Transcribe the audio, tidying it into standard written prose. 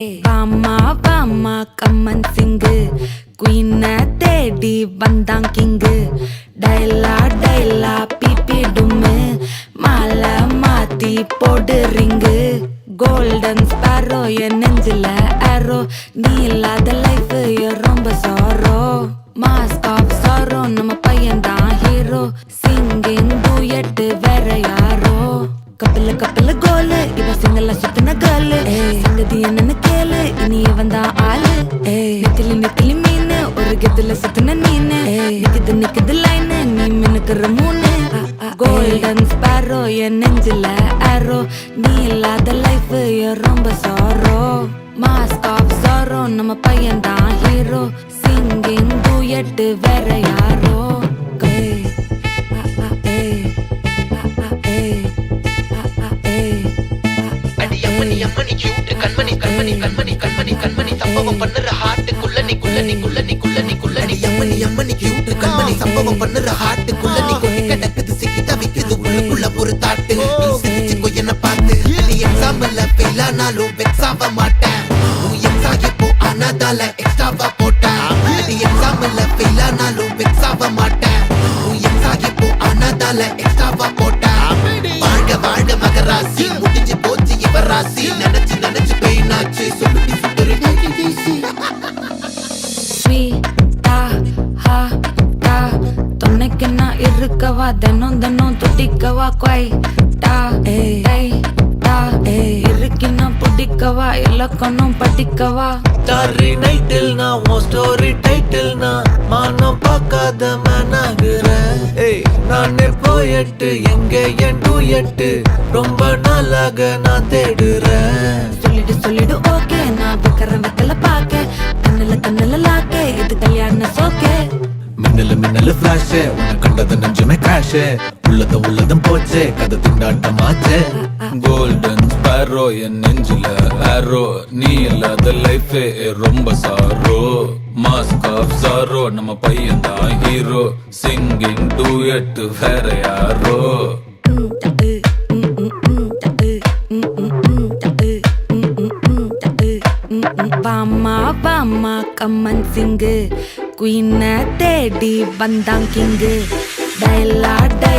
வாமா வாமா கம்மன் சிங்கு குயின தேடி வந்தான் கிங்கு டைலா டைலா பிபி டும்மு மாலை மாத்தி போடு ரிங்கு கோல்டன் ஸ்பாரோ என் நெஞ்சில ஆரோ நீ இல்லாத லைஃப் ரொம்ப சாரோ மாஸ்க் ஆஃப் சாரோ நம்ம பையன் தான் ஹீரோ சிங்கிங் டூயட் வேற யாரோ கப்பல கப்பல கோலு இவ சிங்கல்ல சுத்தின கேர்ளு சங்கதி என்னன்னு கேளு இனி இவன் தான் ஆளு நெத்திலி நெத்திலி மீனு ஒரு கெத்துல சுத்தின நீனு நிக்குது நிக்குது லைனு நீ மினுக்குற மூணு கோல்டன் ஸ்பாரோ என் நெஞ்சில ஆரோ நீ இல்லாத லைஃப் ரொம்ப சாரோ மாஸ்க் ஆஃப் சாரோ நம்ம பையன் தான் ஹீரோ சிங்கிங் டூயட் வேற யாரோ அம்மனி கியூட் கண்மணி கண்மணி கண்மணி கண்மணி கண்மணி சம்பவம் பண்ணுற ஹார்ட்டுக்குள்ள நீ குள்ள நீ குள்ள நீ குள்ள நீ குள்ள நீ அம்மனி கியூட் கண்மணி சம்பவம் பண்ணுற ஹார்ட்டுக்குள்ள நீ கொட்டி கிடக்குது சிக்கி தவிக்குது உள்ளுக்குள்ள ஒரு தாட்டு நீ சிரிச்சுக்கோ என்ன பார்த்து நீ எக்ஸாம்ல ஃபெயில் ஆனாலும் வெக்ஸ் ஆக மாட்டேன் உன் எக்ஸா எப்போ ஆனதால எக்ஸ்ட்ராவா போட்டேன் நீ எக்ஸாம்ல ஃபெயில் ஆனாலும் வெக்ஸ் ஆக மாட்டேன் உன் எக்ஸா எப்போ ஆனதால எக்ஸ்ட்ராவா போட்டேன் வாழ்க வாழ்க மகராசி முடிஞ்சு போச்சு இவராசி நினைச்சு நினைச்சு பெயினாச்சு சொல்லுடி சுத்தரு ஸ்வீட்டா ஹா டா துணைக்கு நான் இருக்கவா தினம் தினம் துடிக்கவா குவைட்டா ஏய் டா இருக்கின்னா பிடிக்கவா இலக்கணம் படிக்கவா ஸ்டாரி நைட்டில் நான் உன் ஸ்டோரி டைட்டில் நான் மானம் பார்க்காத மனாகிறேன் நானே போயட்டு எங்க என் டூயட்டு ரொம்ப நாளாக நான் தேடுறேன் சொல்லிடு ஓகே நான் வைக்கல பாக்க கண்ணுல லாக்க இது கல்யாண சோக்கே மின்னலு ஃபிளாஷ் உன்னை கண்டது நெஞ்சுமே கிராஷ் உள்ளதும் போச்சே கதை திண்டாட்டமாச்சே கோல்டன் ஸ்பாரோ என் நெஞ்சில ஆரோ நீ இல்லாத லைஃப் ரொம்ப சாரோ மாஸ்க் ஆஃப் சாரோ நம்ம பையன் தான் ஹீரோ சிங்கிங் டூயட் வேற யாரோ வாமா வாமா கம்மன் சிங்கு குயின தேடி வந்தான் கிங்கு டைலா டைலா